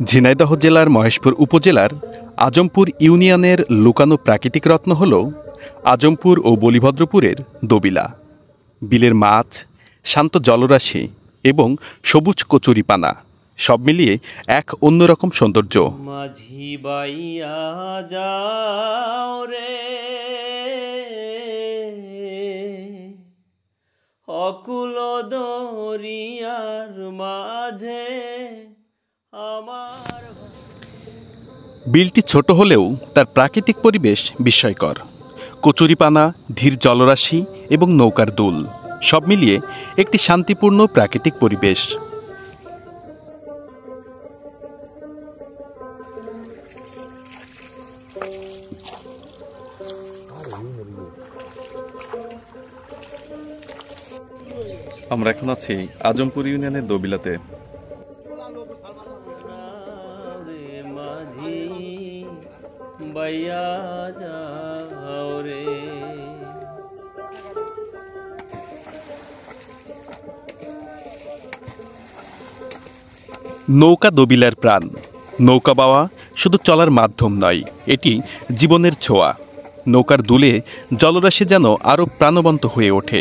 ঝিনাইদহ জেলার মহেশপুর উপজেলার আজমপুর ইউনিয়নের লুকানো প্রাকৃতিক রত্ন হল আজমপুর ও বলিভদ্রপুরের দবিলা। বিলের মাছ, শান্ত জলরাশি এবং সবুজ কচুরিপানা সব মিলিয়ে এক অন্যরকম সৌন্দর্য। মাঝি বাইয়া যাও রে অকুল দরিয়ার মাঝে আমার। বিলটি ছোট হলেও তার প্রাকৃতিক পরিবেশ বিস্ময়কর। কচুরিপানা, ধীর জলরাশি এবং নৌকার দুল সব মিলিয়ে একটি শান্তিপূর্ণ প্রাকৃতিক পরিবেশ। আমরা এখন আছি আজমপুর ইউনিয়নের দবিলাতে। মাঝি বাইয়া যাও রে নৌকা দবিলার প্রাণ। নৌকা বাওয়া শুধু চলার মাধ্যম নয়, এটি জীবনের ছোঁয়া। নৌকার দুলে জলরাশি যেন আরও প্রাণবন্ত হয়ে ওঠে।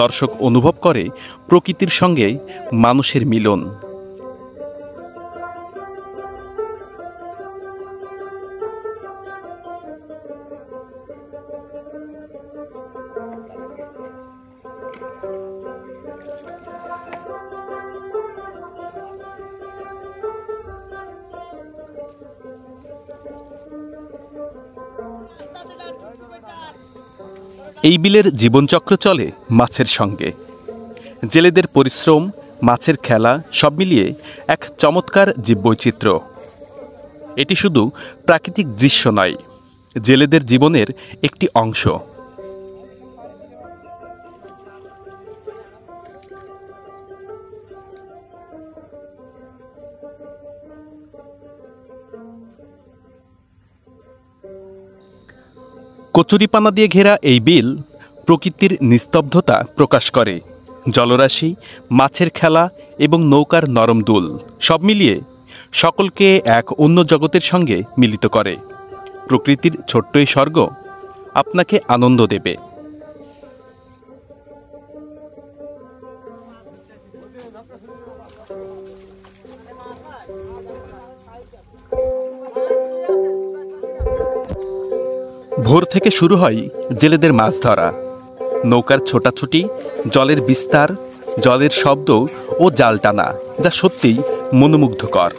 দর্শক অনুভব করে প্রকৃতির সঙ্গে মানুষের মিলন। এই বিলের জীবনচক্র চলে মাছের সঙ্গে। জেলেদের পরিশ্রম, মাছের খেলা সব মিলিয়ে এক চমৎকার জীববৈচিত্র্য। এটি শুধু প্রাকৃতিক দৃশ্য নয়, জেলেদের জীবনের একটি অংশ। কচুরিপানা দিয়ে ঘেরা এই বিল প্রকৃতির নিস্তব্ধতা প্রকাশ করে। জলরাশি, মাছের খেলা এবং নৌকার নরম দুল সব মিলিয়ে সকলকে এক অন্য জগতের সঙ্গে মিলিত করে। প্রকৃতির ছোট্ট এই স্বর্গ আপনাকে আনন্দ দেবে। ভোর থেকে শুরু হয় জেলেদের মাছ ধরা। নৌকার ছোটাছুটি, জলের বিস্তার, জলের শব্দ ও জাল টানা, যা সত্যিই মনোমুগ্ধকর।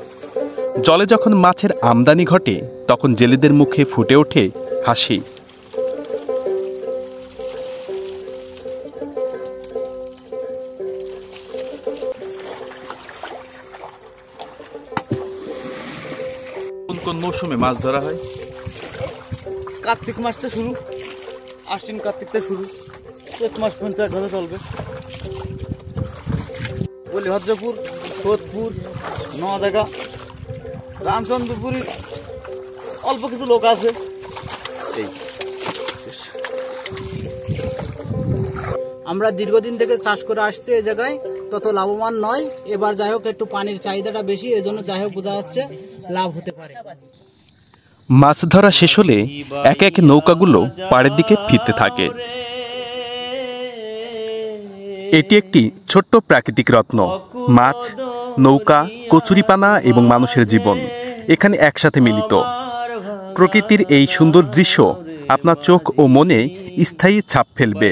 জলে যখন মাছের আমদানি ঘটে তখন জেলেদের মুখে ফুটে ওঠে হাসি। কোন কোন মৌসুমে মাছ ধরা হয়? কার্তিক মাসটা শুরু, আশ্বিন কার্তিকটা শুরু, চৈত মাস পর্যন্ত একভাবে চলবে। বলিভদ্রপুর, সোদপুর, নোয়াদাগা, রামচন্দ্রপুরী অল্প কিছু লোক আছে। আমরা দীর্ঘদিন থেকে চাষ করে আসছি এই জায়গায়, তত লাভবান নয়। এবার যাই হোক একটু পানির চাহিদাটা বেশি, এজন্য যাই হোক বোঝা যাচ্ছে লাভ হতে পারে। মাছ ধরা শেষ হলে একে একে নৌকাগুলো পাড়ের দিকে ফিরতে থাকে। এটি একটি ছোট্ট প্রাকৃতিক রত্ন। মাছ, নৌকা, কচুরিপানা এবং মানুষের জীবন এখানে একসাথে মিলিত। প্রকৃতির এই সুন্দর দৃশ্য আপনার চোখ ও মনে স্থায়ী ছাপ ফেলবে।